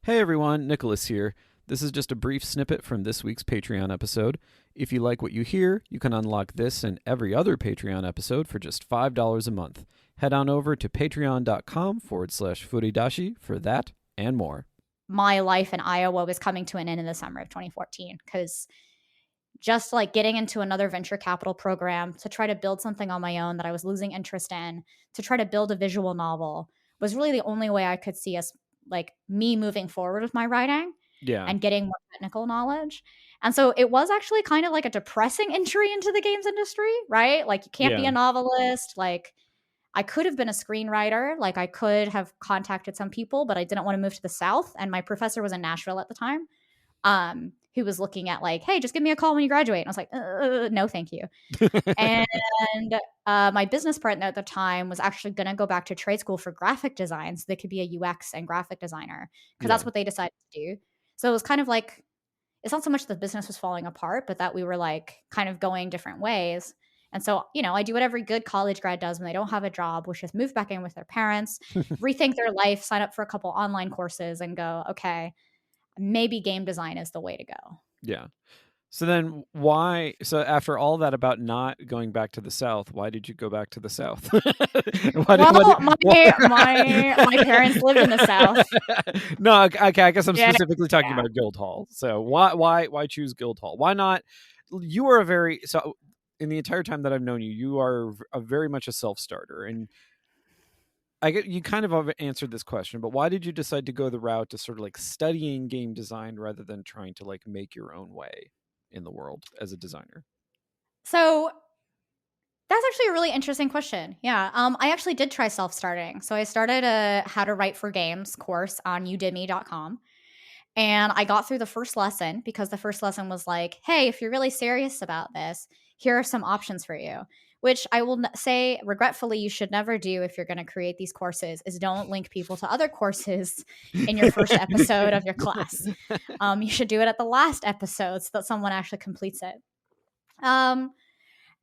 Hey everyone, Nicholas here. This is just a brief snippet from this week's Patreon episode. If you like what you hear, you can unlock this and every other Patreon episode for just $5 a month. Head on over to patreon.com/furidashi for that and more. My life in Iowa was coming to an end in the summer of 2014 because just like getting into another venture capital program to try to build something on my own that I was losing interest in, to try to build a visual novel was really the only way I could see us, like me moving forward with my writing Yeah, and getting more technical knowledge. And so it was actually kind of like a depressing entry into the games industry, right? Like you can't be yeah, a novelist. Like I could have been a screenwriter. Like I could have contacted some people, but I didn't want to move to the South. And my professor was in Nashville at the time, who was looking at like, hey, just give me a call when you graduate. And I was like, no, thank you. And my business partner at the time was actually going to go back to trade school for graphic design so they could be a UX and graphic designer because yeah, that's what they decided to do. So it was kind of like, it's not so much that the business was falling apart, but that we were like kind of going different ways. And so, I do what every good college grad does when they don't have a job, which is move back in with their parents, rethink their life, sign up for a couple online courses, and go, okay, maybe game design is the way to go. yeah. So then why, so after all that about not going back to the South, why did you go back to the South? Well, What my parents lived in the South. No, okay, I guess I'm Yeah, specifically talking yeah. about Guildhall. So why choose Guildhall? Why not? You are a very so in the entire time that I've known you, you are a very much a self-starter, and I get you kind of have answered this question, but why did you decide to go the route to sort of like studying game design rather than trying to like make your own way in the world as a designer? So that's actually a really interesting question. Yeah. I actually did try self-starting. So I started a how to write for games course on udemy.com. And I got through the first lesson because the first lesson was like, hey, if you're really serious about this, here are some options for you. Which I will say regretfully, you should never do if you're going to create these courses is don't link people to other courses in your first episode of your class. You should do it at the last episode so that someone actually completes it. Um,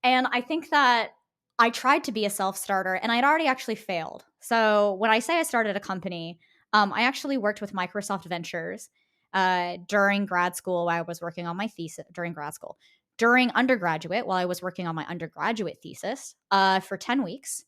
and I think that I tried to be a self starter and I'd already actually failed. So when I say I started a company, I actually worked with Microsoft Ventures during grad school while I was working on my thesis, during grad school. During undergraduate, while I was working on my undergraduate thesis for 10 weeks.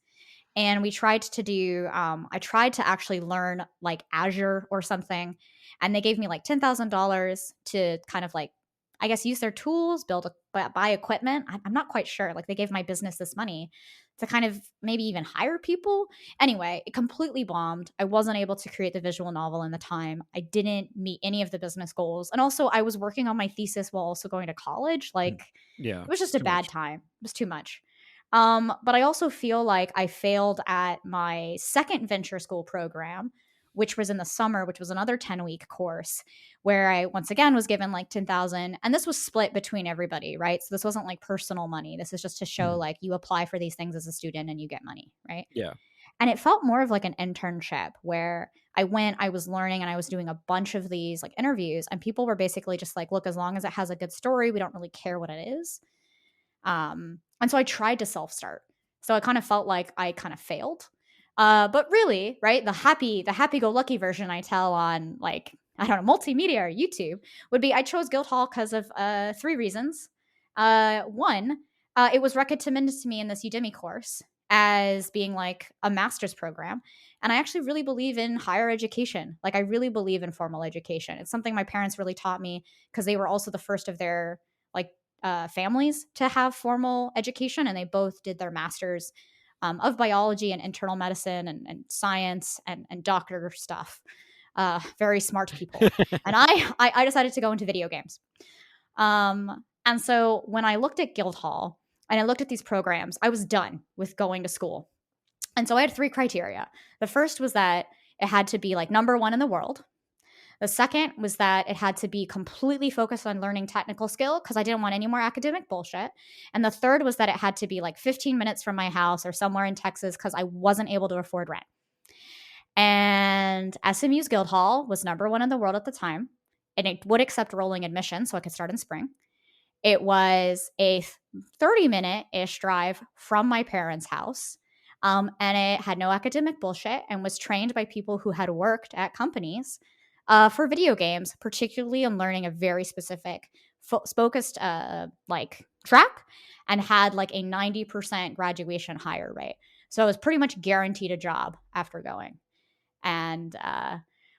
And we tried to do, I tried to actually learn like Azure or something. And they gave me like $10,000 to kind of like, I guess, use their tools, buy equipment. I'm not quite sure. Like they gave my business this money to kind of maybe even hire people. Anyway, it completely bombed. I wasn't able to create the visual novel in the time. I didn't meet any of the business goals. And also, I was working on my thesis while also going to college. Like Yeah, it was just it's a too bad much. time. It was too much. But I also feel like I failed at my second venture school program, which was in the summer, which was another 10-week course where I once again was given like 10,000 and this was split between everybody, right? So this wasn't like personal money. This is just to show like you apply for these things as a student and you get money, right? Yeah. And it felt more of like an internship where I went, I was learning and I was doing a bunch of these like interviews and people were basically just like, look, as long as it has a good story, we don't really care what it is. And so I tried to self start. So I kind of felt like I kind of failed. But really, right, the happy go lucky version I tell on like, I don't know, multimedia or YouTube would be I chose Guildhall because of three reasons. One, it was recommended to me in this Udemy course as being like a master's program. And I actually really believe in higher education. Like, I really believe in formal education. It's something my parents really taught me because they were also the first of their like families to have formal education, and they both did their masters of biology and internal medicine and science and doctor stuff. Very smart people, and I decided to go into video games. And so when I looked at Guildhall and I looked at these programs, I was done with going to school. And so I had three criteria. The first was that it had to be like number one in the world. The second was that it had to be completely focused on learning technical skill because I didn't want any more academic bullshit. And the third was that it had to be like 15 minutes from my house or somewhere in Texas because I wasn't able to afford rent. And SMU's Guildhall was number one in the world at the time, and it would accept rolling admission, so I could start in spring. It was a 30-minute ish drive from my parents' house. And it had no academic bullshit and was trained by people who had worked at companies For video games, particularly in learning a very specific focused like track, and had like a 90% graduation hire rate. So I was pretty much guaranteed a job after going. And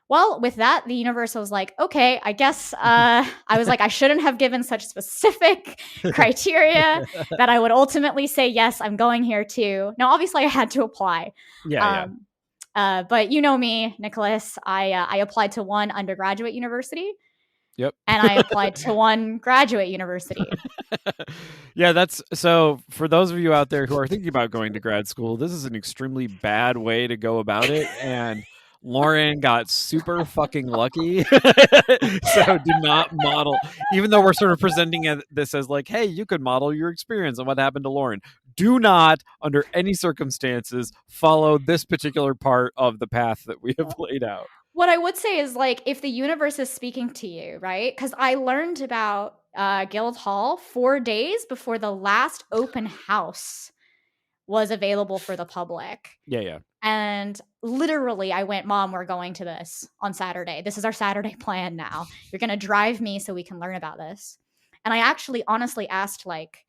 well, with that, the universe was like, okay, I guess I was like, I shouldn't have given such specific criteria that I would ultimately say, yes, I'm going here too. Now, obviously, I had to apply. Yeah, yeah. But you know me, Nicholas, I applied to one undergraduate university Yep. and I applied to one graduate university. Yeah, that's so for those of you out there who are thinking about going to grad school, this is an extremely bad way to go about it. And Lauryn got super fucking lucky. So do not model, even though we're sort of presenting this as like, hey, you could model your experience and what happened to Lauryn. Do not, under any circumstances, follow this particular part of the path that we have laid out. What I would say is like if the universe is speaking to you, right? Because I learned about Guildhall 4 days before the last open house was available for the public. Yeah, yeah. And literally, I went, Mom, we're going to this on Saturday. This is our Saturday plan now. You're going to drive me so we can learn about this. And I actually honestly asked, like,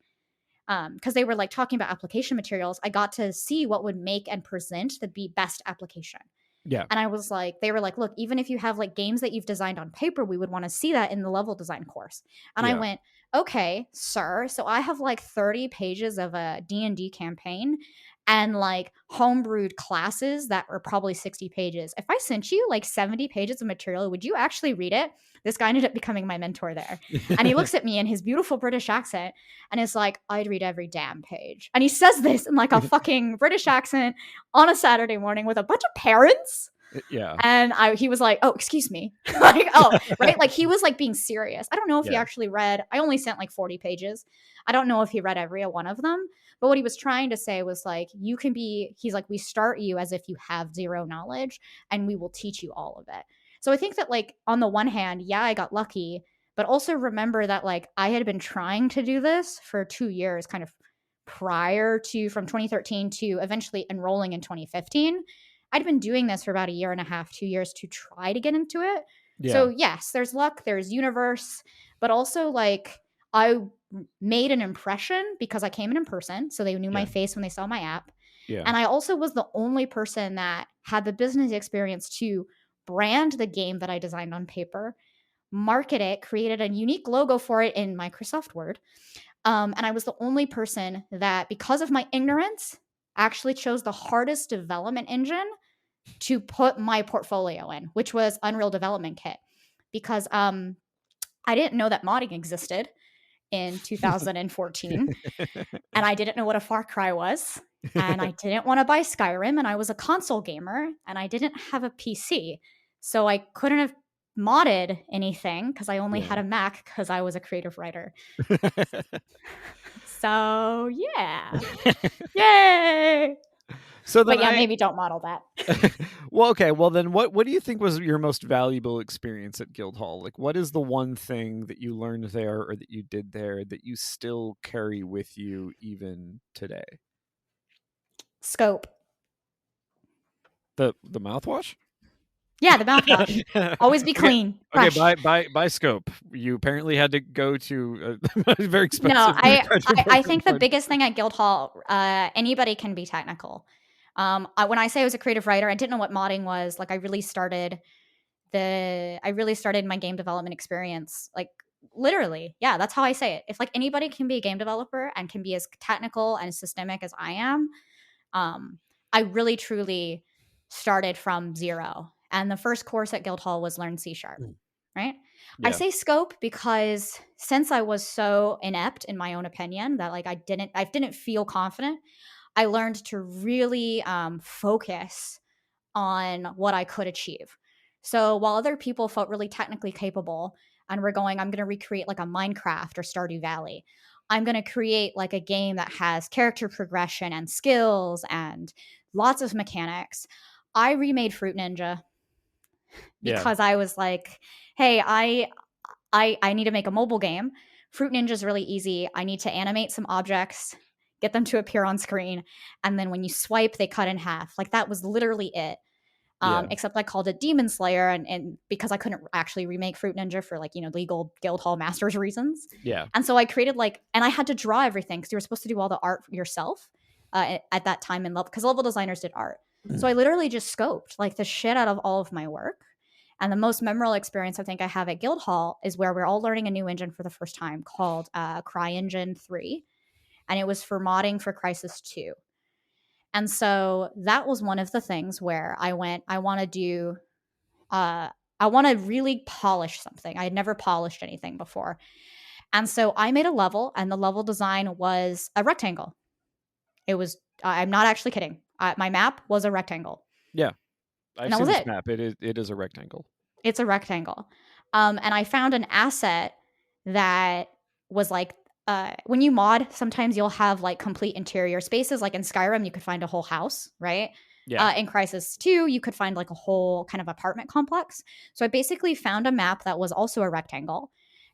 because they were like talking about application materials, I got to see what would make and present the best application. Yeah. And I was like, they were like, look, even if you have like games that you've designed on paper, we would want to see that in the level design course. And I Yeah. went, okay, sir. So I have like 30 pages of a D&D campaign and like homebrewed classes that are probably 60 pages. If I sent you like 70 pages of material, would you actually read it? This guy ended up becoming my mentor there. And he looks at me in his beautiful British accent and is like, I'd read every damn page. And he says this in like a fucking British accent on a Saturday morning with a bunch of parents. Yeah. And he was like, oh, excuse me. Like, oh, right. Like he was like being serious. I don't know if he Yeah. actually read, I only sent like 40 pages. I don't know if he read every one of them. But what he was trying to say was like, he's like, we start you as if you have zero knowledge and we will teach you all of it. So I think that like on the one hand, yeah, I got lucky, but also remember that like I had been trying to do this for 2 years kind of prior to from 2013 to eventually enrolling in 2015. I'd been doing this for about a year and a half, 2 years to try to get into it. Yeah. So yes, there's luck, there's universe, but also like I made an impression because I came in person. So they knew my face when they saw my app. Yeah. And I also was the only person that had the business experience to brand the game that I designed on paper, market it, created a unique logo for it in Microsoft Word. And I was the only person that, because of my ignorance, actually chose the hardest development engine to put my portfolio in, which was Unreal Development Kit. Because I didn't know that modding existed in 2014. And I didn't know what a Far Cry was. And I didn't want to buy Skyrim. And I was a console gamer and I didn't have a PC. So I couldn't have modded anything because I only had a Mac because I was a creative writer. So yeah. Yay. So then but yeah, maybe don't model that. Well, okay. Well, then what do you think was your most valuable experience at Guildhall? Like, what is the one thing that you learned there or that you did there that you still carry with you even today? Scope. The mouthwash? Yeah, the mouthwash. Always be clean. Okay, by scope. You apparently had to go to a very expensive. No, I think the biggest thing at Guildhall, anybody can be technical. When I say I was a creative writer, I didn't know what modding was. Like I really started my game development experience like literally. Yeah, that's how I say it. If like anybody can be a game developer and can be as technical and systemic as I am, I really truly started from zero. And the first course at Guildhall was Learn C#, right? Yeah. I say scope because since I was so inept in my own opinion that like I didn't feel confident, I learned to really focus on what I could achieve. So while other people felt really technically capable and were going, I'm going to recreate like a Minecraft or Stardew Valley. I'm going to create like a game that has character progression and skills and lots of mechanics. I remade Fruit Ninja because I was like, hey, I need to make a mobile game. Fruit Ninja is really easy. I need to animate some objects, get them to appear on screen, and then when you swipe, they cut in half. Like that was literally it. Yeah. Except I called it Demon Slayer, and because I couldn't actually remake Fruit Ninja for like, legal Guildhall Masters reasons. Yeah. And so I created like, and I had to draw everything because you were supposed to do all the art yourself at that time in level, because level designers did art. So I literally just scoped like the shit out of all of my work. And the most memorable experience I think I have at Guildhall is where we're all learning a new engine for the first time called CryEngine 3. And it was for modding for Crisis 2. And so that was one of the things where I went, I want to really polish something. I had never polished anything before. And so I made a level, and the level design was a rectangle. It was, I'm not actually kidding. My map was a rectangle, Yeah. and I've that seen was this it. map. It is a rectangle. It's a rectangle. And I found an asset that was like, when you mod, sometimes you'll have like complete interior spaces. Like in Skyrim, you could find a whole house, right? Yeah. In Crisis 2, you could find like a whole kind of apartment complex. So I basically found a map that was also a rectangle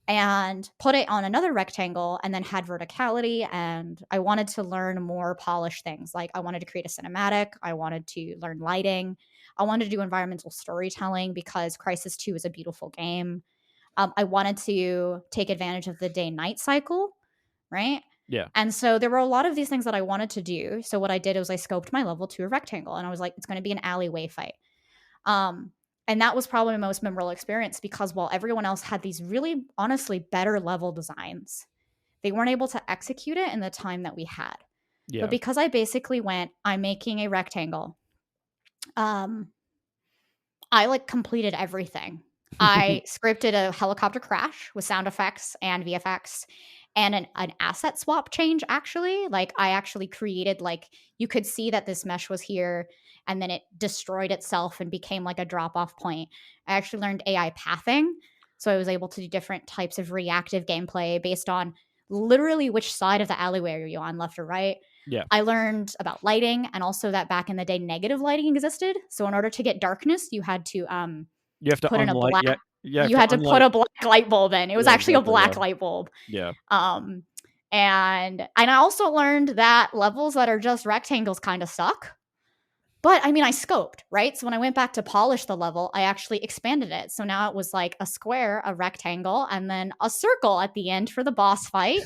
and put it on another rectangle and then had verticality. And I wanted to learn more polished things. Like I wanted to create a cinematic, I wanted to learn lighting, I wanted to do environmental storytelling because Crisis 2 is a beautiful game. I wanted to take advantage of the day night cycle, right? Yeah. And so there were a lot of these things that I wanted to do. So what I did was I scoped my level to a rectangle, and I was like, it's going to be an alleyway fight. Um, and that was probably my most memorable experience because while everyone else had these really honestly better level designs, they weren't able to execute it in the time that we had. But Yeah. because I basically went, I'm making a rectangle. Um, I like completed everything. I scripted a helicopter crash with sound effects and VFX and an asset swap change actually. Like I actually created like you could see that this mesh was here and then it destroyed itself and became like a drop off point. I actually learned AI pathing. So I was able to do different types of reactive gameplay based on literally which side of the alleyway are you on, left or right. Yeah. I learned about lighting and also that back in the day, negative lighting existed. So in order to get darkness, you had to You have to put in a unlight. black. Yeah. You have You to had to put unlight. a black light bulb in. It was Yeah. actually a Exactly. Yeah. black light bulb. Yeah. Um, and I also learned that levels that are just rectangles kind of suck. But I mean, I scoped, right? So when I went back to polish the level, I actually expanded it. So now it was like a square, a rectangle, and then a circle at the end for the boss fight.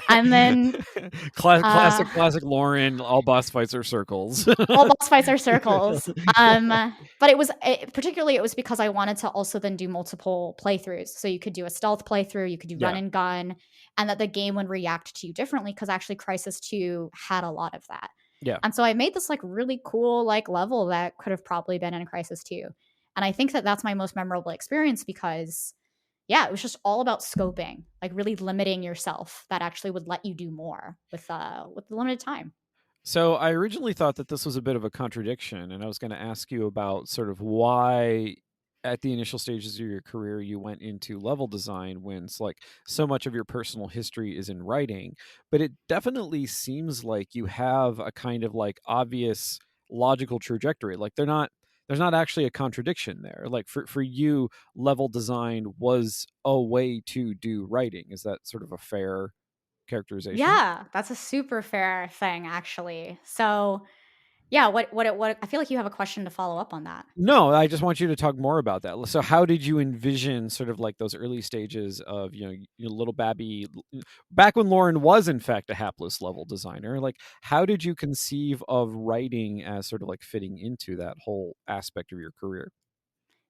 And then uh, Classic Lauryn. All boss fights are circles. all boss fights are circles. But particularly it was because I wanted to also then do multiple playthroughs. So you could do a stealth playthrough, you could do run Yeah. and gun, and that the game would react to you differently because actually Crisis 2 had a lot of that. Yeah. And so I made this like really cool like level that could have probably been in Crisis 2. And I think that that's my most memorable experience because yeah, it was just all about scoping, like really limiting yourself that actually would let you do more with limited time. So I originally thought that this was a bit of a contradiction, and I was going to ask you about sort of why, at the initial stages of your career, you went into level design when it's like so much of your personal history is in writing. But it definitely seems like you have a kind of like obvious logical trajectory. Like there's not actually a contradiction there. Like for you, level design was a way to do writing. Is that sort of a fair characterization? Yeah, that's a super fair thing, actually. So, yeah, what I feel like you have a question to follow up on that. No, I just want you to talk more about that. So, how did you envision sort of like those early stages of your little Babby, back when Lauren was in fact a hapless level designer? Like, how did you conceive of writing as sort of like fitting into that whole aspect of your career?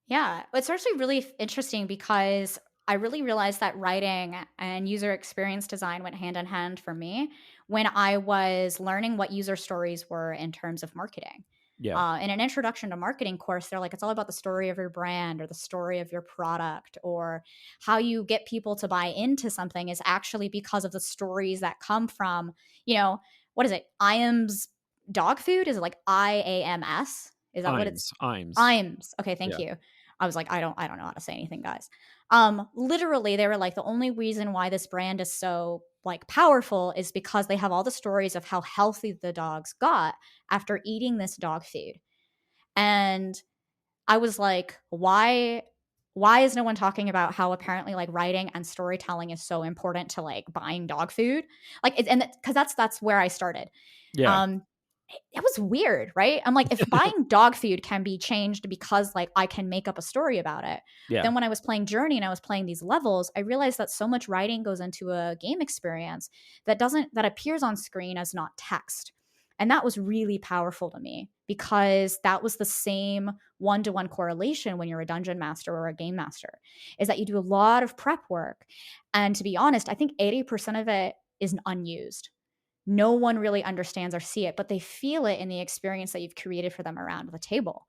Yeah, it's actually really interesting because I really realized that writing and user experience design went hand in hand for me when I was learning what user stories were in terms of marketing. Yeah, In an introduction to marketing course, they're like, it's all about the story of your brand or the story of your product or how you get people to buy into something is actually because of the stories that come from, what is it? IAM's dog food? Is it like IAMS? Is that what it's? Imes. IAMS. Okay, thank Yeah, you. I was like, I don't know how to say anything, guys. Literally, they were like, the only reason why this brand is so like powerful is because they have all the stories of how healthy the dogs got after eating this dog food. And I was like, why is no one talking about how apparently like writing and storytelling is so important to like buying dog food? Like and because that's where I started. yeah, Um it was weird, right? I'm like, if buying dog food can be changed because like I can make up a story about it, Yeah. then when I was playing Journey and I was playing these levels, I realized that so much writing goes into a game experience that appears on screen as not text. And that was really powerful to me because that was the same one-to-one correlation when you're a dungeon master or a game master, is that you do a lot of prep work. And to be honest, I think 80% of it is unused. No one really understands or see it, but they feel it in the experience that you've created for them around the table.